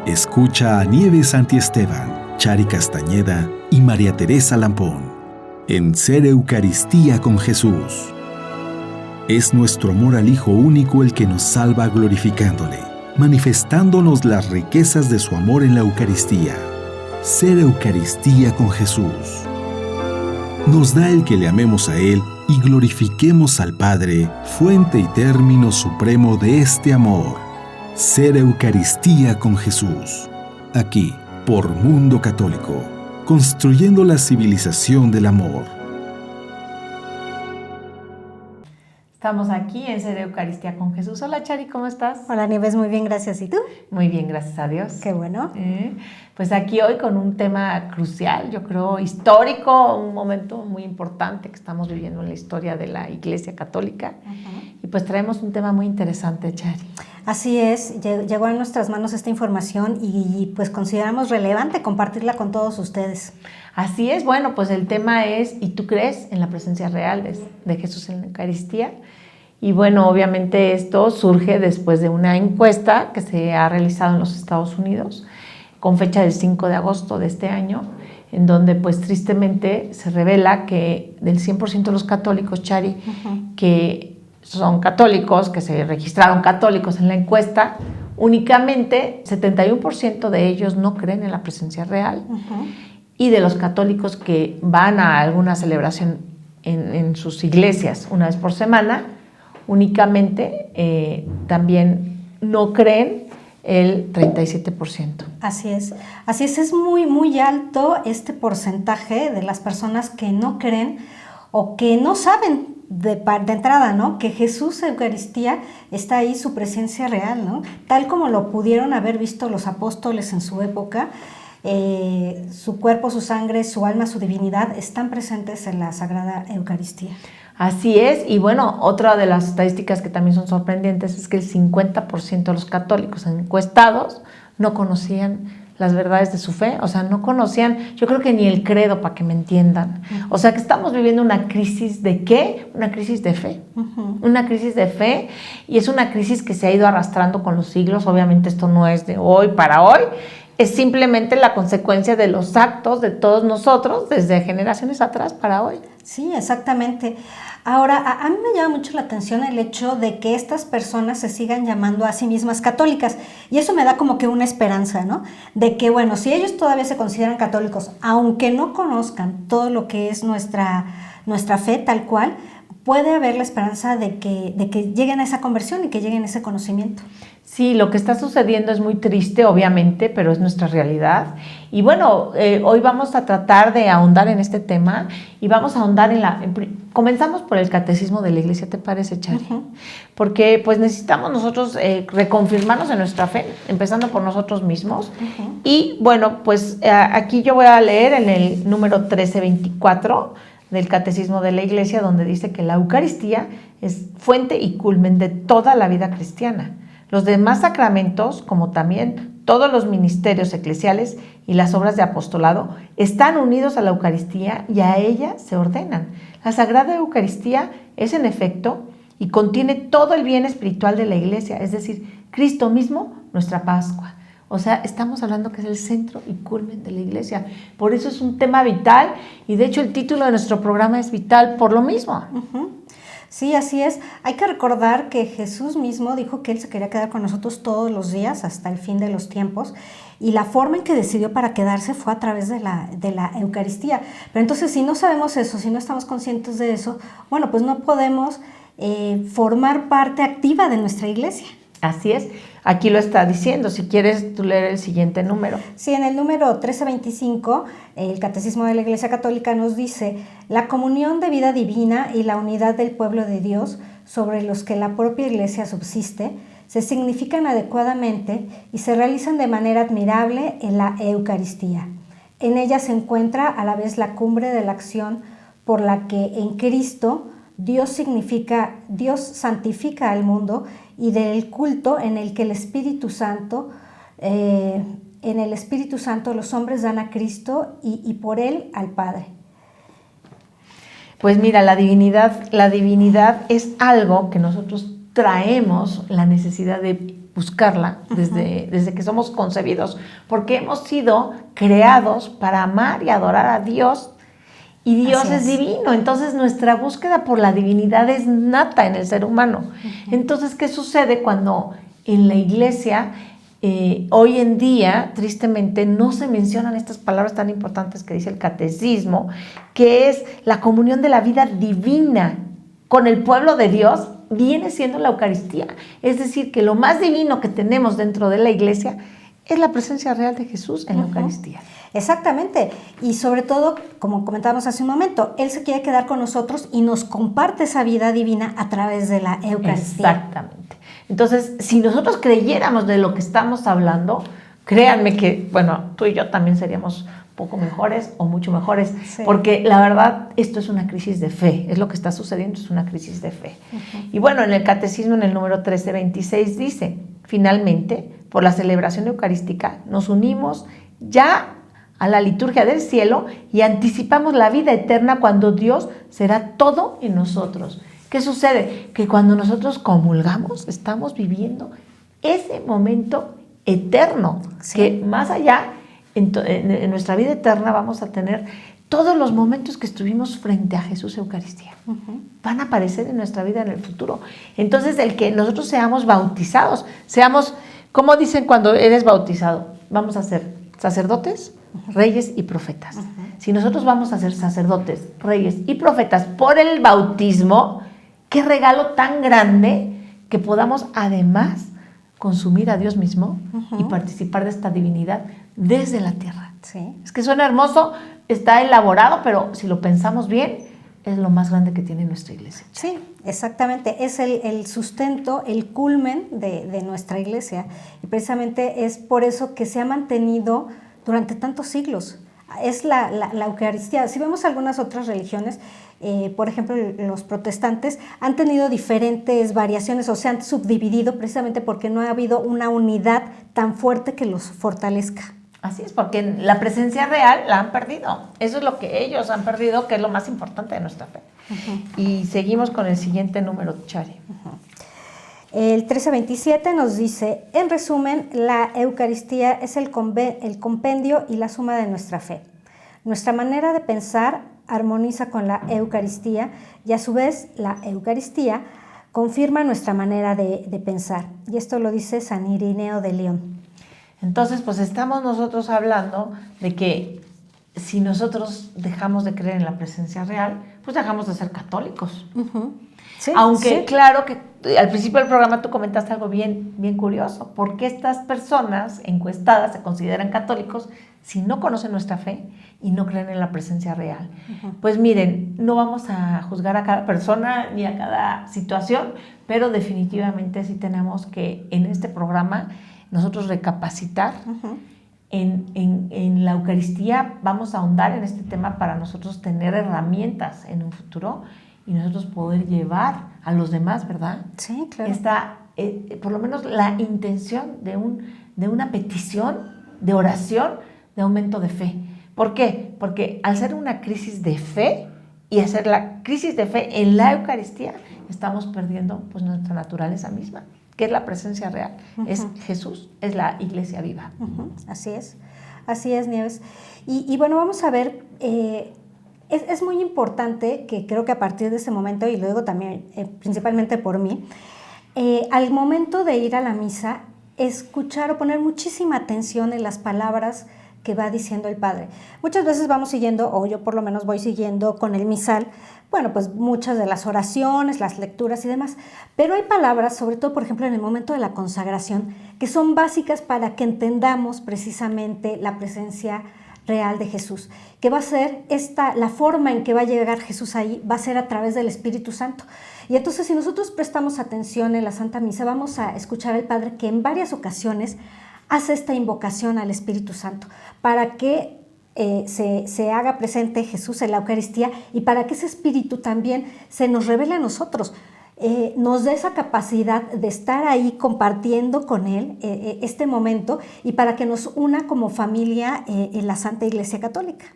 Escucha a Nieves Santiesteban, Chari Castañeda y María Teresa Lampón en Ser Eucaristía con Jesús. Es nuestro amor al Hijo único el que nos salva glorificándole, manifestándonos las riquezas de su amor en la Eucaristía. Ser Eucaristía con Jesús. Nos da el que le amemos a Él y glorifiquemos al Padre, fuente y término supremo de este amor. Ser Eucaristía con Jesús. Aquí, por Mundo Católico, construyendo la civilización del amor. Estamos aquí en Ser Eucaristía con Jesús. Hola Chari, ¿cómo estás? Hola Nieves, muy bien, gracias. ¿Y tú? Muy bien, gracias a Dios. Qué bueno. Pues aquí hoy con un tema crucial, yo creo histórico, un momento muy importante que estamos viviendo en la historia de la Iglesia Católica. Y pues traemos un tema muy interesante, Chari. Así es, llegó a nuestras manos esta información y pues consideramos relevante compartirla con todos ustedes. Así es, bueno, pues el tema es, ¿y tú crees en la presencia real de Jesús en la Eucaristía? Y bueno, obviamente esto surge después de una encuesta que se ha realizado en los Estados Unidos con fecha del 5 de agosto de este año, en donde pues tristemente se revela que del 100% de los católicos, Chari, que son católicos, que se registraron católicos en la encuesta, únicamente 71% de ellos no creen en la presencia real. Y de los católicos que van a alguna celebración en sus iglesias una vez por semana, únicamente también no creen el 37%. Así es muy, muy alto este porcentaje de las personas que no creen o que no saben de entrada, ¿no? Que Jesús, Eucaristía, está ahí, su presencia real, ¿no? Tal como lo pudieron haber visto los apóstoles en su época. Su cuerpo, su sangre, su alma, su divinidad están presentes en la Sagrada Eucaristía. Así es, y bueno, otra de las estadísticas que también son sorprendentes es que el 50% de los católicos encuestados no conocían las verdades de su fe, o sea, no conocían, yo creo que ni el credo, para que me entiendan. O sea, que estamos viviendo una crisis ¿de qué? Una crisis de fe. Una crisis de fe, y es una crisis que se ha ido arrastrando con los siglos. Obviamente esto no es de hoy para hoy, es simplemente la consecuencia de los actos de todos nosotros desde generaciones atrás para hoy. Sí, exactamente. Ahora, a mí me llama mucho la atención el hecho de que estas personas se sigan llamando a sí mismas católicas, y eso me da como que una esperanza, ¿no? De que, bueno, si ellos todavía se consideran católicos, aunque no conozcan todo lo que es nuestra fe tal cual, puede haber la esperanza de que lleguen a esa conversión y que lleguen a ese conocimiento. Sí, lo que está sucediendo es muy triste, obviamente, pero es nuestra realidad. Y bueno, hoy vamos a tratar de ahondar en este tema y vamos a ahondar comenzamos por el catecismo de la Iglesia, ¿te parece, Chari? Porque pues necesitamos nosotros reconfirmarnos en nuestra fe, empezando por nosotros mismos. Y bueno, pues aquí yo voy a leer en el número 1324 del Catecismo de la Iglesia, donde dice que la Eucaristía es fuente y culmen de toda la vida cristiana. Los demás sacramentos, como también todos los ministerios eclesiales y las obras de apostolado, están unidos a la Eucaristía y a ella se ordenan. La Sagrada Eucaristía es en efecto y contiene todo el bien espiritual de la Iglesia, es decir, Cristo mismo, nuestra Pascua. O sea, estamos hablando que es el centro y culmen de la Iglesia. Por eso es un tema vital, y de hecho el título de nuestro programa es vital por lo mismo. Sí, así es. Hay que recordar que Jesús mismo dijo que Él se quería quedar con nosotros todos los días hasta el fin de los tiempos, y la forma en que decidió para quedarse fue a través de la Eucaristía. Pero entonces, si no sabemos eso, si no estamos conscientes de eso, bueno, pues no podemos formar parte activa de nuestra Iglesia. Así es. Aquí lo está diciendo. Si quieres, tú leer el siguiente número. Sí, en el número 1325, el Catecismo de la Iglesia Católica nos dice: la comunión de vida divina y la unidad del pueblo de Dios, sobre los que la propia Iglesia subsiste, se significan adecuadamente y se realizan de manera admirable en la Eucaristía. En ella se encuentra a la vez la cumbre de la acción por la que en Cristo Dios santifica al mundo, y del culto en el que el Espíritu Santo, los hombres dan a Cristo y por él al Padre. Pues mira, la divinidad es algo que nosotros traemos la necesidad de buscarla desde que somos concebidos, porque hemos sido creados para amar y adorar a Dios, y Dios es divino. Entonces nuestra búsqueda por la divinidad es nata en el ser humano. Entonces, ¿qué sucede cuando en la iglesia hoy en día, tristemente, no se mencionan estas palabras tan importantes que dice el catecismo, que es la comunión de la vida divina con el pueblo de Dios? Viene siendo la Eucaristía. Es decir, que lo más divino que tenemos dentro de la iglesia es la presencia real de Jesús en la Eucaristía. Exactamente. Y sobre todo, como comentábamos hace un momento, Él se quiere quedar con nosotros y nos comparte esa vida divina a través de la Eucaristía. Exactamente. Entonces, si nosotros creyéramos de lo que estamos hablando, créanme que, bueno, tú y yo también seríamos poco mejores o mucho mejores, porque la verdad esto es una crisis de fe, es lo que está sucediendo, es una crisis de fe. Y bueno, en el catecismo, en el número 1326 dice: finalmente, por la celebración eucarística nos unimos ya a la liturgia del cielo y anticipamos la vida eterna cuando Dios será todo en nosotros. ¿Qué sucede? Que cuando nosotros comulgamos estamos viviendo ese momento eterno, que más allá en nuestra vida eterna vamos a tener todos los momentos que estuvimos frente a Jesús Eucaristía. Van a aparecer en nuestra vida en el futuro. Entonces, el que nosotros seamos bautizados, seamos, ¿cómo dicen cuando eres bautizado? Vamos a ser sacerdotes, reyes y profetas. Si nosotros vamos a ser sacerdotes, reyes y profetas por el bautismo, qué regalo tan grande que podamos además consumir a Dios mismo y participar de esta divinidad desde la tierra. Sí. Es que suena hermoso, está elaborado, pero si lo pensamos bien, es lo más grande que tiene nuestra iglesia. Sí, exactamente. Es el sustento, el culmen de nuestra iglesia. Y precisamente es por eso que se ha mantenido durante tantos siglos. Es la Eucaristía. Si vemos algunas otras religiones, por ejemplo, los protestantes han tenido diferentes variaciones o se han subdividido precisamente porque no ha habido una unidad tan fuerte que los fortalezca. Así es, porque la presencia real la han perdido. Eso es lo que ellos han perdido, que es lo más importante de nuestra fe. Y seguimos con el siguiente número, Chari. El 1327 nos dice: en resumen, la Eucaristía es el compendio y la suma de nuestra fe. Nuestra manera de pensar armoniza con la Eucaristía y a su vez la Eucaristía confirma nuestra manera de pensar. Y esto lo dice San Irineo de León. Entonces, pues estamos nosotros hablando de que si nosotros dejamos de creer en la presencia real, pues dejamos de ser católicos. Sí, aunque claro que al principio del programa tú comentaste algo bien curioso. ¿Por qué estas personas encuestadas se consideran católicos si no conocen nuestra fe y no creen en la presencia real? Pues miren, no vamos a juzgar a cada persona ni a cada situación, pero definitivamente sí tenemos que en este programa nosotros recapacitar. En la Eucaristía vamos a ahondar en este tema para nosotros tener herramientas en un futuro y nosotros poder llevar a los demás, ¿verdad? Sí, claro. Por lo menos la intención de una petición, de oración, de aumento de fe. ¿Por qué? Porque al ser una crisis de fe y hacer la crisis de fe en la Eucaristía, estamos perdiendo pues nuestra naturaleza misma, que es la presencia real, es Jesús, es la iglesia viva. Así es, Nieves. Y bueno, vamos a ver, es muy importante que creo que a partir de ese momento, y luego también principalmente por mí, al momento de ir a la misa, escuchar o poner muchísima atención en las palabras que va diciendo el Padre. Muchas veces vamos siguiendo, o yo por lo menos voy siguiendo con el misal, bueno, pues muchas de las oraciones, las lecturas y demás, pero hay palabras, sobre todo por ejemplo en el momento de la consagración, que son básicas para que entendamos precisamente la presencia real de Jesús, que va a ser la forma en que va a llegar Jesús ahí, va a ser a través del Espíritu Santo. Y entonces si nosotros prestamos atención en la Santa Misa, vamos a escuchar al Padre que en varias ocasiones hace esta invocación al Espíritu Santo para que se haga presente Jesús en la Eucaristía y para que ese Espíritu también se nos revele a nosotros, nos dé esa capacidad de estar ahí compartiendo con Él este momento y para que nos una como familia en la Santa Iglesia Católica.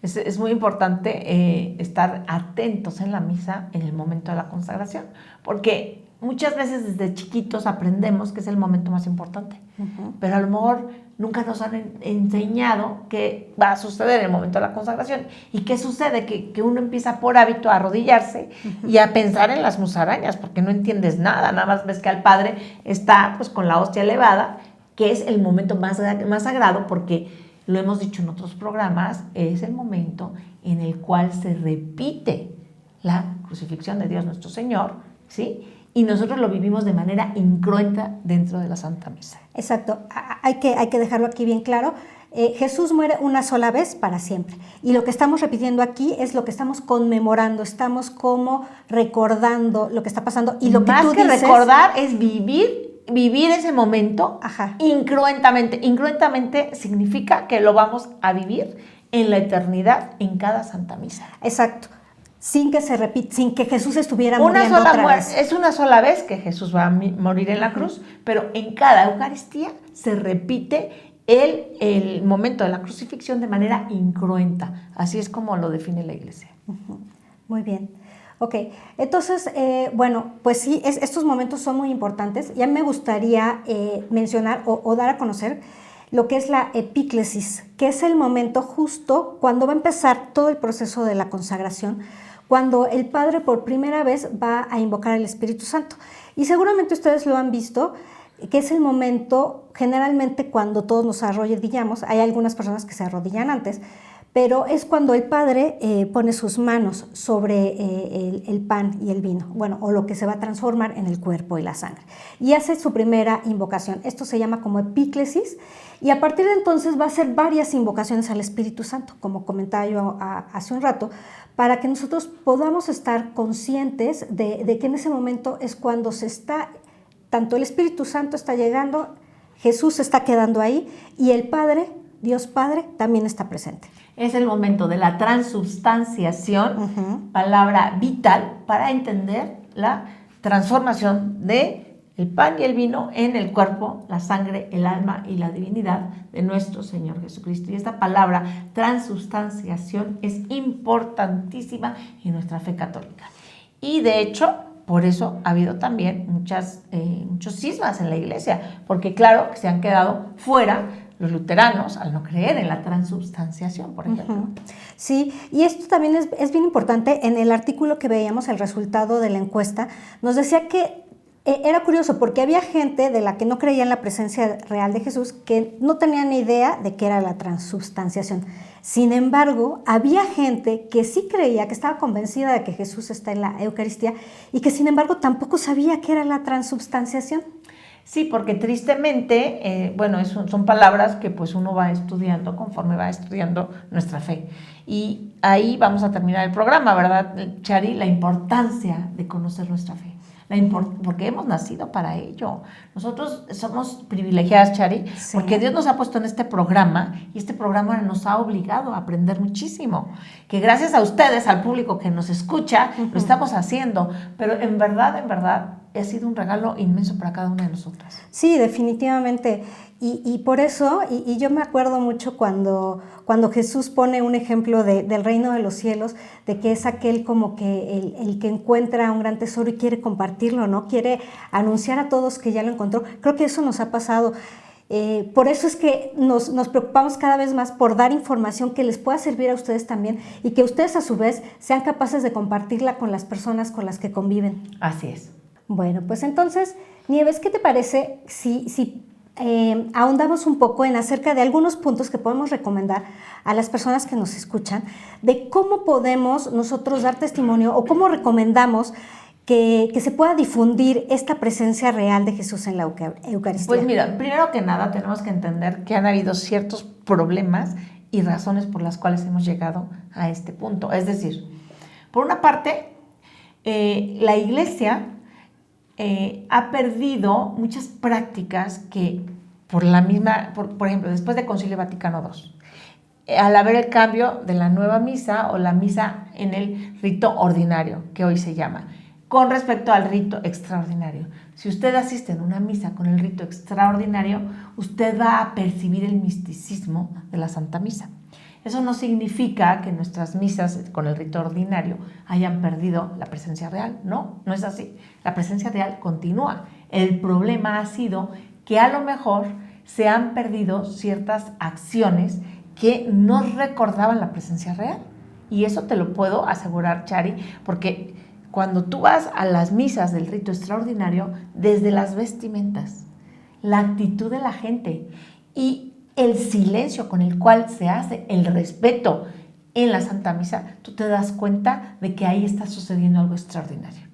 Es muy importante estar atentos en la misa en el momento de la consagración, porque muchas veces desde chiquitos aprendemos que es el momento más importante, pero a lo mejor nunca nos han enseñado qué va a suceder en el momento de la consagración. ¿Y qué sucede? Que uno empieza por hábito a arrodillarse y a pensar en las musarañas, porque no entiendes nada más ves que al Padre está pues con la hostia elevada, que es el momento más sagrado, porque lo hemos dicho en otros programas, es el momento en el cual se repite la crucifixión de Dios nuestro Señor, ¿sí? Y nosotros lo vivimos de manera incruenta dentro de la Santa Misa. Exacto, hay que dejarlo aquí bien claro. Jesús muere una sola vez para siempre. Y lo que estamos repitiendo aquí es lo que estamos conmemorando, estamos como recordando lo que está pasando. Y lo que más tú que dices, recordar es vivir ese momento incruentamente. Incruentamente significa que lo vamos a vivir en la eternidad en cada Santa Misa. Exacto. Sin que se repita, sin que Jesús estuviera muriendo otra vez. Es una sola vez que Jesús va a morir en la cruz, pero en cada Eucaristía se repite el momento de la crucifixión de manera incruenta. Así es como lo define la Iglesia. Muy bien. Ok, entonces, bueno, pues sí, estos momentos son muy importantes. Ya me gustaría mencionar o dar a conocer lo que es la epíclesis, que es el momento justo cuando va a empezar todo el proceso de la consagración, cuando el Padre por primera vez va a invocar al Espíritu Santo. Y seguramente ustedes lo han visto, que es el momento, generalmente cuando todos nos arrodillamos, hay algunas personas que se arrodillan antes, pero es cuando el Padre pone sus manos sobre el pan y el vino, bueno, o lo que se va a transformar en el cuerpo y la sangre, y hace su primera invocación. Esto se llama como epíclesis, y a partir de entonces va a hacer varias invocaciones al Espíritu Santo, como comentaba yo hace un rato, para que nosotros podamos estar conscientes de que en ese momento es cuando tanto el Espíritu Santo está llegando, Jesús se está quedando ahí, y el Padre, Dios Padre, también está presente. Es el momento de la transubstanciación, palabra vital para entender la transformación de el pan y el vino en el cuerpo, la sangre, el alma y la divinidad de nuestro Señor Jesucristo. Y esta palabra transubstanciación es importantísima en nuestra fe católica. Y de hecho, por eso ha habido también muchos cismas en la Iglesia, porque claro que se han quedado fuera los luteranos al no creer en la transubstanciación, por ejemplo. Sí, y esto también es bien importante. En el artículo que veíamos, el resultado de la encuesta, nos decía que era curioso porque había gente de la que no creía en la presencia real de Jesús que no tenía ni idea de qué era la transubstanciación. Sin embargo, había gente que sí creía, que estaba convencida de que Jesús está en la Eucaristía y que sin embargo tampoco sabía qué era la transubstanciación. Sí, porque tristemente, son palabras que pues uno va estudiando conforme va estudiando nuestra fe. Y ahí vamos a terminar el programa, ¿verdad, Chari? La importancia de conocer nuestra fe. Porque hemos nacido para ello. Nosotros somos privilegiadas, Chari, sí, porque Dios nos ha puesto en este programa y este programa nos ha obligado a aprender muchísimo. Que gracias a ustedes, al público que nos escucha, lo estamos haciendo. Pero en verdad, ha sido un regalo inmenso para cada una de nosotras. Sí, definitivamente. Y por eso, y yo me acuerdo mucho cuando Jesús pone un ejemplo del reino de los cielos, de que es aquel como que el que encuentra un gran tesoro y quiere compartirlo, ¿no? Quiere anunciar a todos que ya lo encontró. Creo que eso nos ha pasado. Por eso es que nos preocupamos cada vez más por dar información que les pueda servir a ustedes también y que ustedes a su vez sean capaces de compartirla con las personas con las que conviven. Así es. Bueno, pues entonces, Nieves, ¿qué te parece si ahondamos un poco en acerca de algunos puntos que podemos recomendar a las personas que nos escuchan de cómo podemos nosotros dar testimonio o cómo recomendamos que se pueda difundir esta presencia real de Jesús en la Eucaristía? Pues mira, primero que nada tenemos que entender que han habido ciertos problemas y razones por las cuales hemos llegado a este punto. Es decir, por una parte, la Iglesia ha perdido muchas prácticas que por ejemplo, después del Concilio Vaticano II, al haber el cambio de la nueva misa o la misa en el rito ordinario, que hoy se llama, con respecto al rito extraordinario. Si usted asiste a una misa con el rito extraordinario, usted va a percibir el misticismo de la Santa Misa. Eso no significa que nuestras misas con el rito ordinario hayan perdido la presencia real. No, no es así. La presencia real continúa. El problema ha sido que a lo mejor se han perdido ciertas acciones que no recordaban la presencia real. Y eso te lo puedo asegurar, Chari, porque cuando tú vas a las misas del rito extraordinario, desde las vestimentas, la actitud de la gente y el silencio con el cual se hace, el respeto en la Santa Misa, tú te das cuenta de que ahí está sucediendo algo extraordinario.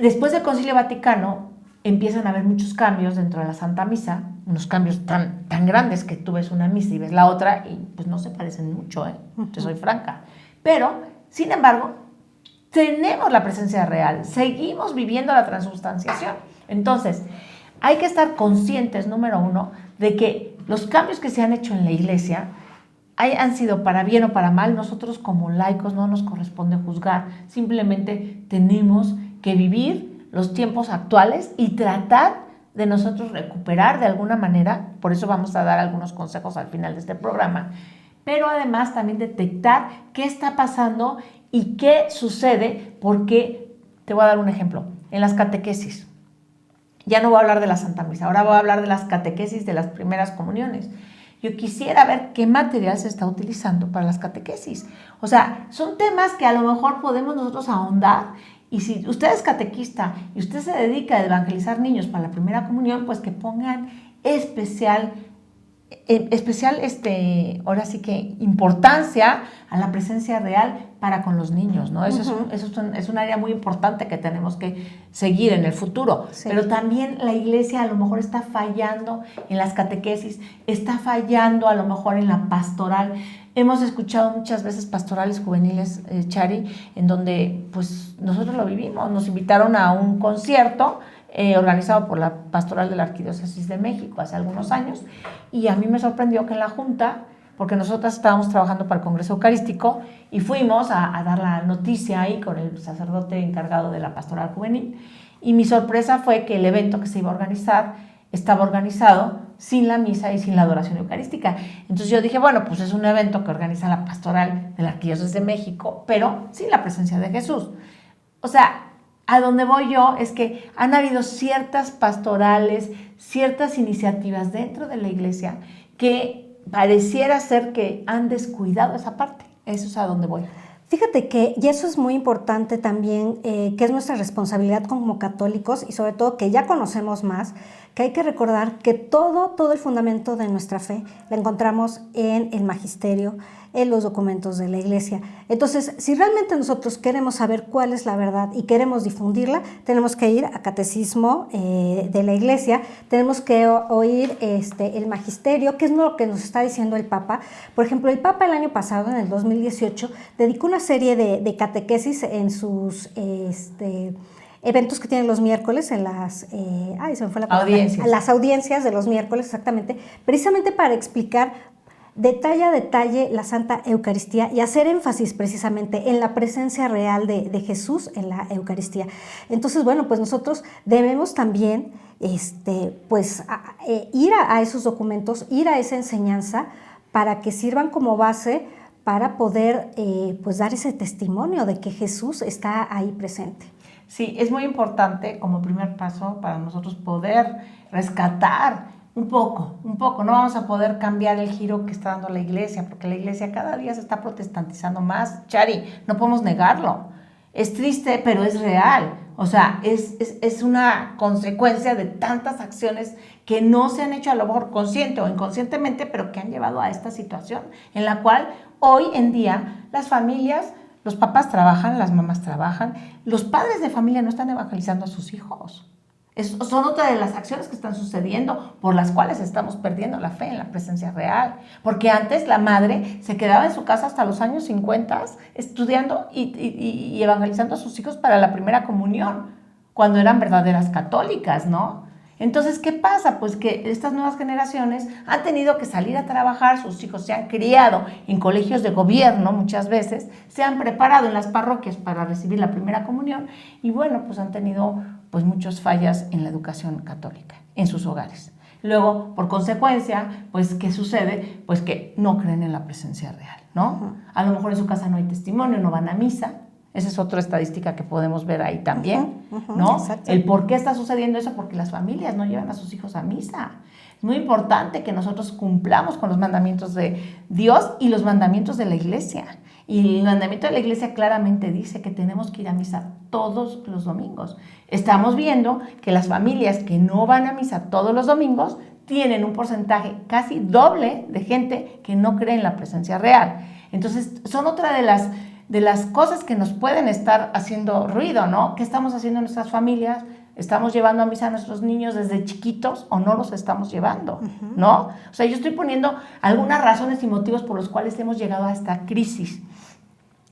Después del Concilio Vaticano, empiezan a haber muchos cambios dentro de la Santa Misa, unos cambios tan grandes que tú ves una misa y ves la otra y pues no se parecen mucho, te soy franca. Pero, sin embargo, tenemos la presencia real, seguimos viviendo la transubstanciación. Entonces, hay que estar conscientes, número uno, de que los cambios que se han hecho en la Iglesia han sido para bien o para mal. Nosotros como laicos no nos corresponde juzgar, simplemente tenemos que vivir los tiempos actuales y tratar de nosotros recuperar de alguna manera, por eso vamos a dar algunos consejos al final de este programa, pero además también detectar qué está pasando y qué sucede, porque te voy a dar un ejemplo. En las catequesis, ya no voy a hablar de la Santa Misa, ahora voy a hablar de las catequesis de las primeras comuniones. Yo quisiera ver qué material se está utilizando para las catequesis. O sea, son temas que a lo mejor podemos nosotros ahondar. Y si usted es catequista y usted se dedica a evangelizar niños para la primera comunión, pues que pongan especial ahora sí que importancia a la presencia real para con los niños, ¿no? Eso es un área muy importante que tenemos que seguir en el futuro. Sí. Pero también la Iglesia a lo mejor está fallando en las catequesis, está fallando a lo mejor en la pastoral. Hemos escuchado muchas veces pastorales juveniles, Chari, en donde pues nosotros lo vivimos. Nos invitaron a un concierto organizado por la Pastoral de la Arquidiócesis de México hace algunos años, y a mí me sorprendió que en la Junta, porque nosotras estábamos trabajando para el Congreso Eucarístico y fuimos a dar la noticia ahí con el sacerdote encargado de la Pastoral Juvenil, y mi sorpresa fue que el evento que se iba a organizar estaba organizado sin la misa y sin la adoración eucarística. Entonces yo dije, bueno, pues es un evento que organiza la Pastoral de la Arquidiócesis de México, pero sin la presencia de Jesús. O sea, a donde voy yo es que han habido ciertas pastorales, ciertas iniciativas dentro de la Iglesia que pareciera ser que han descuidado esa parte. Eso es a donde voy. Fíjate que, y eso es muy importante también, que es nuestra responsabilidad como católicos, y sobre todo que ya conocemos más, que hay que recordar que todo el fundamento de nuestra fe la encontramos en el magisterio, en los documentos de la Iglesia. Entonces, si realmente nosotros queremos saber cuál es la verdad y queremos difundirla, tenemos que ir a catecismo de la Iglesia, tenemos que oír el magisterio, que es lo que nos está diciendo el Papa. Por ejemplo, el Papa el año pasado, en el 2018, dedicó una serie de catequesis en sus eventos que tienen los miércoles, en las se me fue la palabra, audiencias. Las audiencias de los miércoles, exactamente, precisamente para explicar detalle a detalle la Santa Eucaristía y hacer énfasis precisamente en la presencia real de Jesús en la Eucaristía. Entonces, bueno, pues nosotros debemos también ir a esos documentos, ir a esa enseñanza para que sirvan como base para poder pues dar ese testimonio de que Jesús está ahí presente. Sí, es muy importante como primer paso para nosotros poder rescatar un poco, no vamos a poder cambiar el giro que está dando la Iglesia, porque la Iglesia cada día se está protestantizando más, Chari, no podemos negarlo. Es triste, pero es real. O sea, es una consecuencia de tantas acciones que no se han hecho a lo mejor consciente o inconscientemente, pero que han llevado a esta situación en la cual hoy en día las familias, los papás trabajan, las mamás trabajan, los padres de familia no están evangelizando a sus hijos. Son otra de las acciones que están sucediendo por las cuales estamos perdiendo la fe en la presencia real. Porque antes la madre se quedaba en su casa hasta los años 50 estudiando y evangelizando a sus hijos para la primera comunión, cuando eran verdaderas católicas, ¿no? Entonces, ¿qué pasa? Pues que estas nuevas generaciones han tenido que salir a trabajar, sus hijos se han criado en colegios de gobierno muchas veces, se han preparado en las parroquias para recibir la primera comunión y bueno, pues han tenido pues muchas fallas en la educación católica, en sus hogares. Luego, por consecuencia, pues, ¿qué sucede? Pues que no creen en la presencia real, ¿no? A lo mejor en su casa no hay testimonio, no van a misa. Esa es otra estadística que podemos ver ahí también, ¿no? Exacto. El por qué está sucediendo eso, porque las familias no llevan a sus hijos a misa. Es muy importante que nosotros cumplamos con los mandamientos de Dios y los mandamientos de la iglesia. Y el mandamiento de la iglesia claramente dice que tenemos que ir a misa todos los domingos. Estamos viendo que las familias que no van a misa todos los domingos tienen un porcentaje casi doble de gente que no cree en la presencia real. Entonces, son otra de las cosas que nos pueden estar haciendo ruido, ¿no? ¿Qué estamos haciendo en nuestras familias? ¿Estamos llevando a misa a nuestros niños desde chiquitos o no los estamos llevando? ¿No? O sea, yo estoy poniendo algunas razones y motivos por los cuales hemos llegado a esta crisis.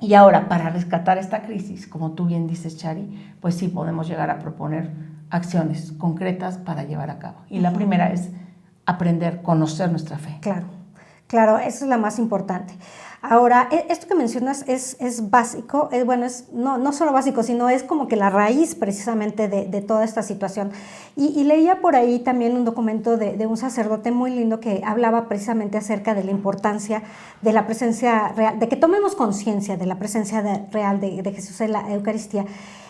Y ahora, para rescatar esta crisis, como tú bien dices, Chari, pues sí podemos llegar a proponer acciones concretas para llevar a cabo. Y la primera es aprender, conocer nuestra fe. Claro, claro, eso es la más importante. Ahora, esto que mencionas es básico, bueno, no solo básico, sino es como que la raíz precisamente de toda esta situación. Y leía por ahí también un documento de un sacerdote muy lindo que hablaba precisamente acerca de la importancia de la presencia real, de que tomemos conciencia de la presencia real de Jesús en la Eucaristía.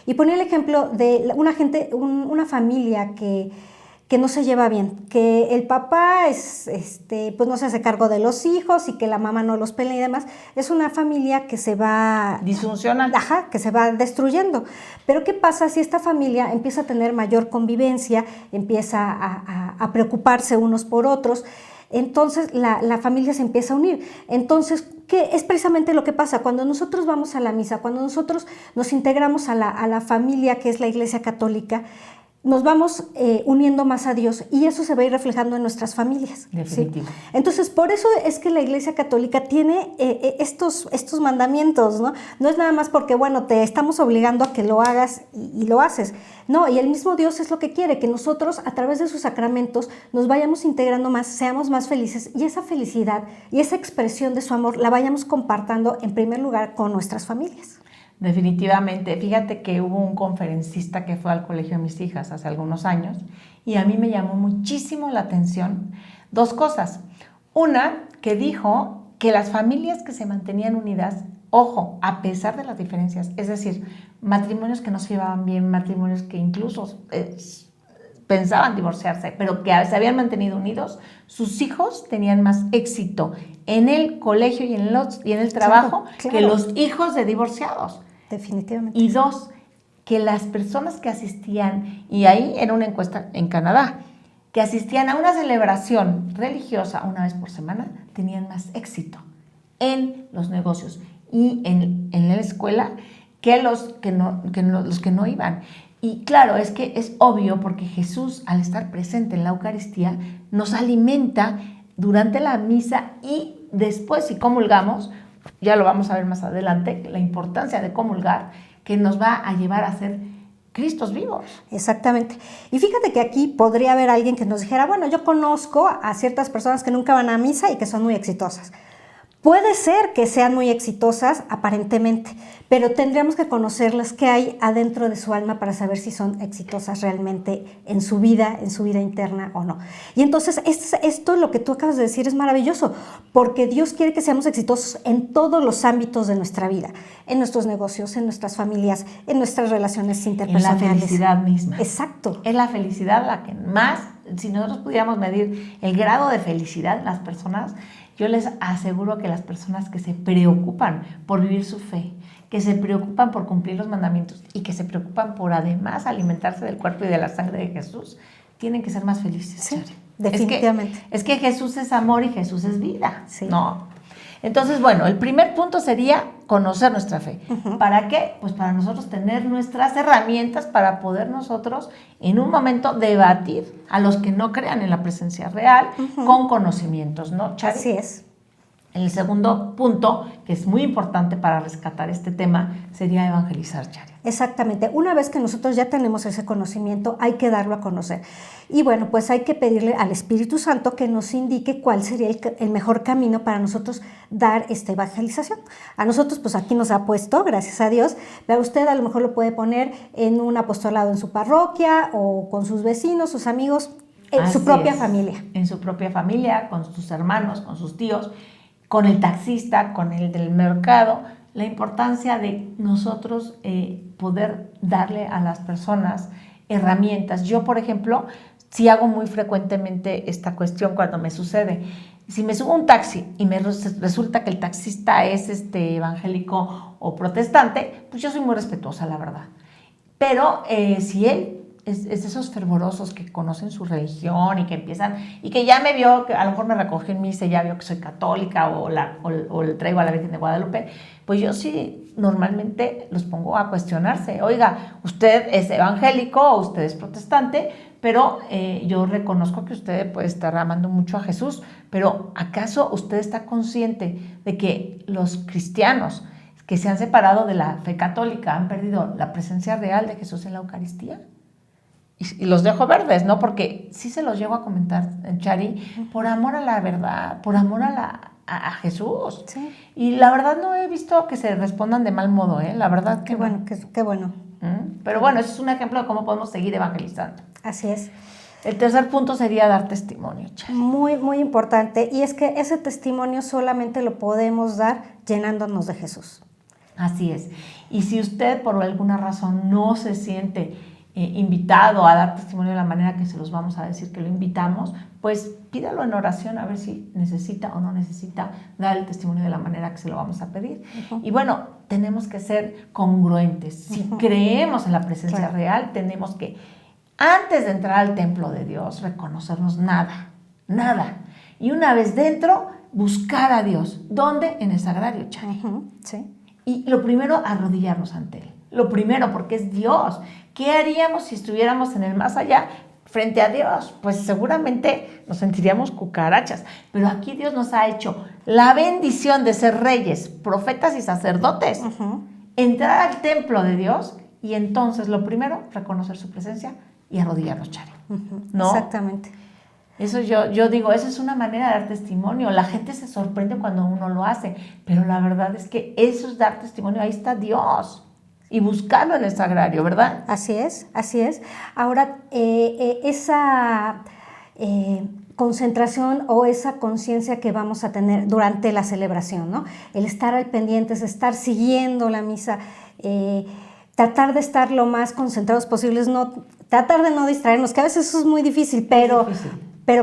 Y ponía el ejemplo de una familia que no se lleva bien, que el papá pues no se hace cargo de los hijos y que la mamá no los pelea y demás. Es una familia que se va... disfuncional. Ajá, que se va destruyendo. Pero ¿qué pasa si esta familia empieza a tener mayor convivencia, empieza a preocuparse unos por otros? Entonces la familia se empieza a unir. Entonces, ¿qué es precisamente lo que pasa? Cuando nosotros vamos a la misa, cuando nosotros nos integramos a la familia que es la Iglesia Católica, nos vamos uniendo más a Dios y eso se va a ir reflejando en nuestras familias. Definitivo. ¿Sí? Entonces, por eso es que la Iglesia Católica tiene estos mandamientos, ¿no? No es nada más porque, bueno, te estamos obligando a que lo hagas y lo haces. No, y el mismo Dios es lo que quiere, que nosotros a través de sus sacramentos nos vayamos integrando más, seamos más felices y esa felicidad y esa expresión de su amor la vayamos compartiendo en primer lugar con nuestras familias. Definitivamente. Fíjate que hubo un conferencista que fue al colegio de mis hijas hace algunos años y a mí me llamó muchísimo la atención dos cosas. Una, que dijo que las familias que se mantenían unidas, ojo, a pesar de las diferencias, es decir, matrimonios que no se llevaban bien, matrimonios que incluso pensaban divorciarse, pero que se habían mantenido unidos, sus hijos tenían más éxito en el colegio y en el trabajo que los hijos de divorciados. Definitivamente. Y dos, que las personas que asistían, y ahí era una encuesta en Canadá, que asistían a una celebración religiosa una vez por semana, tenían más éxito en los negocios y en la escuela que los que no iban. Y claro, es que es obvio porque Jesús, al estar presente en la Eucaristía, nos alimenta durante la misa y después, si comulgamos, ya lo vamos a ver más adelante, la importancia de comulgar, que nos va a llevar a ser Cristos vivos. Exactamente. Y fíjate que aquí podría haber alguien que nos dijera, bueno, yo conozco a ciertas personas que nunca van a misa y que son muy exitosas. Puede ser que sean muy exitosas aparentemente, pero tendríamos que conocerlas qué hay adentro de su alma para saber si son exitosas realmente en su vida interna o no. Y entonces esto, lo que tú acabas de decir, es maravilloso, porque Dios quiere que seamos exitosos en todos los ámbitos de nuestra vida, en nuestros negocios, en nuestras familias, en nuestras relaciones interpersonales. En la felicidad misma. Exacto. Es la felicidad la que más, si nosotros pudiéramos medir el grado de felicidad de las personas, yo les aseguro que las personas que se preocupan por vivir su fe, que se preocupan por cumplir los mandamientos y que se preocupan por además alimentarse del cuerpo y de la sangre de Jesús, tienen que ser más felices. Sí, definitivamente. Es que Jesús es amor y Jesús es vida, sí. ¿no? Entonces, bueno, el primer punto sería conocer nuestra fe. ¿Para qué? Pues para nosotros tener nuestras herramientas para poder nosotros en un momento debatir a los que no crean en la presencia real con conocimientos, ¿no, Chari? Así es. El segundo punto, que es muy importante para rescatar este tema, sería evangelizar, Chari. Exactamente. Una vez que nosotros ya tenemos ese conocimiento, hay que darlo a conocer. Y bueno, pues hay que pedirle al Espíritu Santo que nos indique cuál sería el mejor camino para nosotros dar esta evangelización. A nosotros, pues aquí nos ha puesto, gracias a Dios, pero usted a lo mejor lo puede poner en un apostolado en su parroquia o con sus vecinos, sus amigos. En su Así propia es. familia. En su propia familia, con sus hermanos, con sus tíos, con el taxista, con el del mercado. La importancia de nosotros poder darle a las personas herramientas. Yo, por ejemplo, sí hago muy frecuentemente esta cuestión cuando me sucede. Si me subo a un taxi y me resulta que el taxista es evangélico o protestante, pues yo soy muy respetuosa, la verdad. Pero si él es de esos fervorosos que conocen su religión y que empiezan, y que ya me vio, que a lo mejor me recogió en misa y ya vio que soy católica o le traigo a la Virgen de Guadalupe, pues yo sí normalmente los pongo a cuestionarse. Oiga, usted es evangélico o usted es protestante, pero yo reconozco que usted puede estar amando mucho a Jesús, pero ¿acaso usted está consciente de que los cristianos que se han separado de la fe católica han perdido la presencia real de Jesús en la Eucaristía? Y los dejo verdes, ¿no? Porque sí se los llego a comentar, Chari, por amor a la verdad, por amor a Jesús. Sí. Y la verdad no he visto que se respondan de mal modo, ¿eh? La verdad que Qué bueno, qué bueno. Pero bueno, ese es un ejemplo de cómo podemos seguir evangelizando. Así es. El tercer punto sería dar testimonio, Chari. Muy, muy importante. Y es que ese testimonio solamente lo podemos dar llenándonos de Jesús. Así es. Y si usted por alguna razón no se siente invitado a dar testimonio de la manera que se los vamos a decir que lo invitamos, pues pídalo en oración a ver si necesita o no necesita dar el testimonio de la manera que se lo vamos a pedir. Y bueno, tenemos que ser congruentes. Si creemos en la presencia real, tenemos que, antes de entrar al templo de Dios, reconocernos nada. Y una vez dentro, buscar a Dios. ¿Dónde? En el sagrario, Chari. Sí. Y lo primero, arrodillarnos ante Él. Lo primero, porque es Dios. ¿Qué haríamos si estuviéramos en el más allá frente a Dios? Pues seguramente nos sentiríamos cucarachas. Pero aquí Dios nos ha hecho la bendición de ser reyes, profetas y sacerdotes. Entrar al templo de Dios y entonces lo primero, reconocer su presencia y arrodillarnos, Chari. ¿No? Exactamente. Eso yo digo, eso es una manera de dar testimonio. La gente se sorprende cuando uno lo hace, pero la verdad es que eso es dar testimonio. Ahí está Dios. Y buscarlo en el sagrario, ¿verdad? Así es, así es. Ahora, esa concentración o esa conciencia que vamos a tener durante la celebración, ¿no? El estar al pendiente, es estar siguiendo la misa, tratar de estar lo más concentrados posibles, tratar de no distraernos, que a veces eso es muy difícil, pero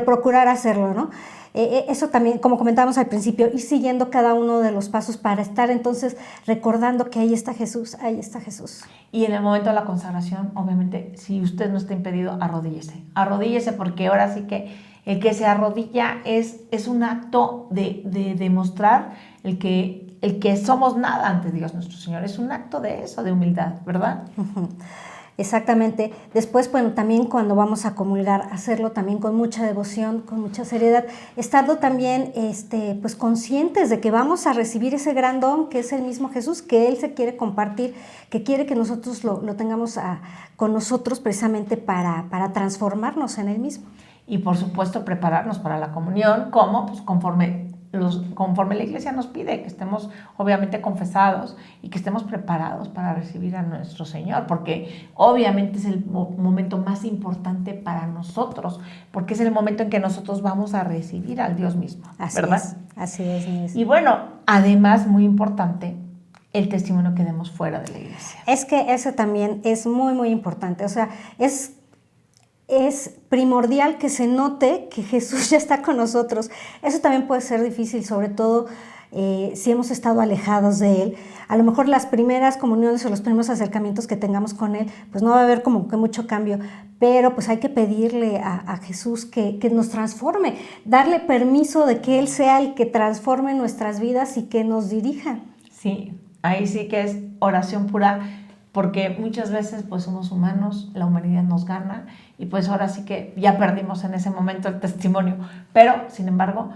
procurar hacerlo, ¿no? Eso también, como comentábamos al principio, ir siguiendo cada uno de los pasos para estar entonces recordando que ahí está Jesús, ahí está Jesús. Y en el momento de la consagración, obviamente, si usted no está impedido, arrodíllese, porque ahora sí que el que se arrodilla es un acto de demostrar el que somos nada ante Dios nuestro Señor, es un acto de eso, de humildad, ¿verdad? Exactamente. Después, bueno, también cuando vamos a comulgar, hacerlo también con mucha devoción, con mucha seriedad, estando también pues conscientes de que vamos a recibir ese gran don que es el mismo Jesús, que Él se quiere compartir, que quiere que nosotros lo tengamos con nosotros precisamente para transformarnos en Él mismo. Y por supuesto prepararnos para la comunión, ¿cómo? Pues conforme la Iglesia nos pide, que estemos obviamente confesados y que estemos preparados para recibir a nuestro Señor, porque obviamente es el momento más importante para nosotros, porque es el momento en que nosotros vamos a recibir al Dios mismo, ¿verdad? Así es. Y bueno, además, muy importante, el testimonio que demos fuera de la Iglesia. Es que eso también es muy, muy importante, o sea, es primordial que se note que Jesús ya está con nosotros. Eso también puede ser difícil, sobre todo si hemos estado alejados de Él. A lo mejor las primeras comuniones o los primeros acercamientos que tengamos con Él, pues no va a haber como que mucho cambio, pero pues hay que pedirle a Jesús que nos transforme, darle permiso de que Él sea el que transforme nuestras vidas y que nos dirija. Sí, ahí sí que es oración pura, porque muchas veces pues somos humanos, la humanidad nos gana y pues ahora sí que ya perdimos en ese momento el testimonio, pero sin embargo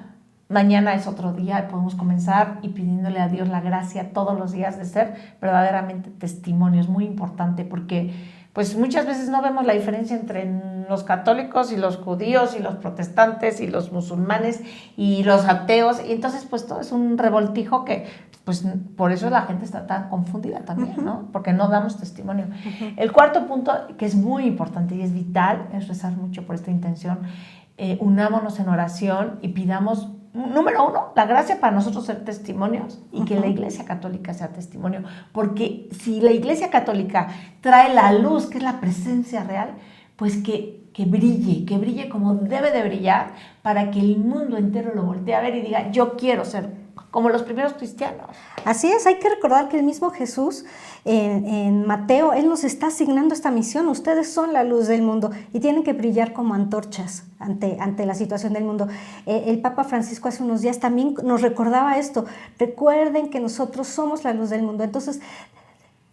mañana es otro día y podemos comenzar y pidiéndole a Dios la gracia todos los días de ser verdaderamente testimonio. Es muy importante porque pues muchas veces no vemos la diferencia entre los católicos y los judíos y los protestantes y los musulmanes y los ateos, y entonces pues todo es un revoltijo que pues por eso la gente está tan confundida también, ¿no? Porque no damos testimonio. El cuarto punto, que es muy importante y es vital, es rezar mucho por esta intención. Unámonos en oración y pidamos, número uno, la gracia para nosotros ser testimonios y que la Iglesia Católica sea testimonio. Porque si la Iglesia Católica trae la luz, que es la presencia real, pues que brille como debe de brillar para que el mundo entero lo voltee a ver y diga, yo quiero ser como los primeros cristianos. Así es, hay que recordar que el mismo Jesús en Mateo, Él nos está asignando esta misión. Ustedes son la luz del mundo y tienen que brillar como antorchas ante la situación del mundo. El Papa Francisco hace unos días también nos recordaba esto. Recuerden que nosotros somos la luz del mundo. Entonces,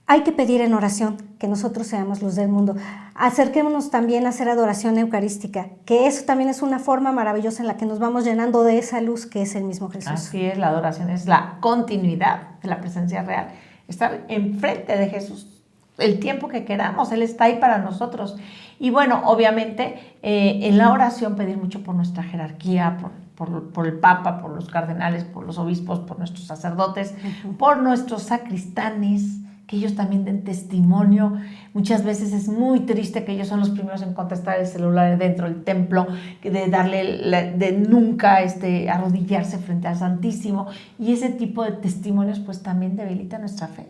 hay que pedir en oración que nosotros seamos luz del mundo. Acerquémonos también a hacer adoración eucarística, que eso también es una forma maravillosa en la que nos vamos llenando de esa luz que es el mismo Jesús. Así es, la adoración es la continuidad de la presencia real. Estar enfrente de Jesús el tiempo que queramos, Él está ahí para nosotros. Y bueno, obviamente en la oración pedir mucho por nuestra jerarquía, por el Papa, por los cardenales, por los obispos, por nuestros sacerdotes, por nuestros sacristanes, que ellos también den testimonio. Muchas veces es muy triste que ellos son los primeros en contestar el celular dentro del templo, de nunca arrodillarse frente al Santísimo, y ese tipo de testimonios pues también debilita nuestra fe.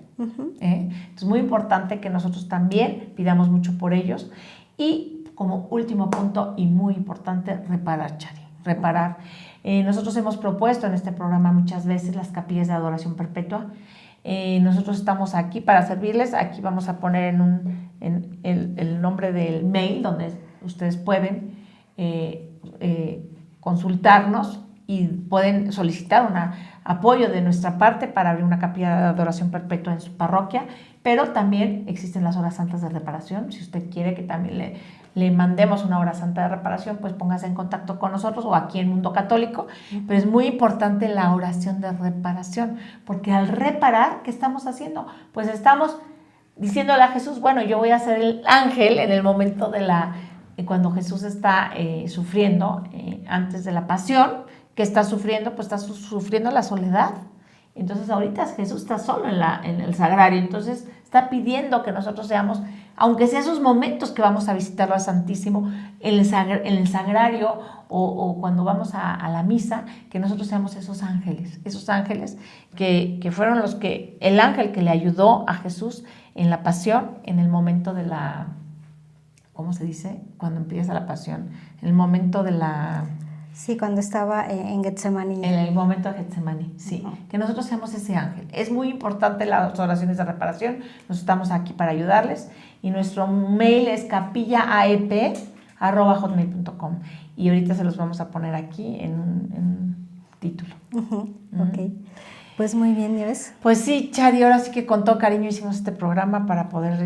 Es muy importante que nosotros también pidamos mucho por ellos. Y como último punto y muy importante, reparar, Chari, reparar. Nosotros hemos propuesto en este programa muchas veces las capillas de adoración perpetua. Nosotros estamos aquí para servirles. Aquí vamos a poner en el nombre del mail donde ustedes pueden consultarnos y pueden solicitar un apoyo de nuestra parte para abrir una capilla de adoración perpetua en su parroquia, pero también existen las horas santas de reparación. Si usted quiere que también le mandemos una hora santa de reparación, pues póngase en contacto con nosotros o aquí en Mundo Católico. Pero es muy importante la oración de reparación, porque al reparar, ¿qué estamos haciendo? Pues estamos diciéndole a Jesús, bueno, yo voy a ser el ángel en el momento cuando Jesús está sufriendo, antes de la pasión. ¿Qué está sufriendo? Pues está sufriendo la soledad. Entonces ahorita Jesús está solo en el sagrario, entonces está pidiendo que nosotros seamos, aunque sea esos momentos que vamos a visitarlo al Santísimo, en el sagrario o cuando vamos a la misa, que nosotros seamos esos ángeles que fueron el ángel que le ayudó a Jesús en la pasión, en el momento de la, ¿cómo se dice? Cuando empieza la pasión, en el momento de la... Sí, cuando estaba en Getsemaní. En el momento de Getsemaní, sí. Que nosotros seamos ese ángel. Es muy importante las oraciones de reparación. Nosotros estamos aquí para ayudarles. Y nuestro mail es capillaap@hotmail.com. Y ahorita se los vamos a poner aquí en un título. Ok. Pues muy bien, Nieves. Pues sí, Chari, ahora sí que con todo cariño hicimos este programa para poder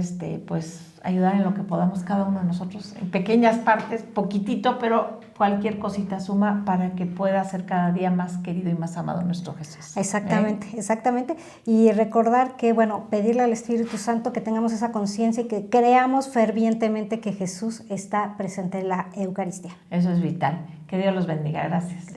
pues ayudar en lo que podamos cada uno de nosotros, en pequeñas partes, poquitito, pero cualquier cosita suma para que pueda ser cada día más querido y más amado nuestro Jesús. Exactamente. Y recordar que, bueno, pedirle al Espíritu Santo que tengamos esa conciencia y que creamos fervientemente que Jesús está presente en la Eucaristía. Eso es vital. Que Dios los bendiga. Gracias.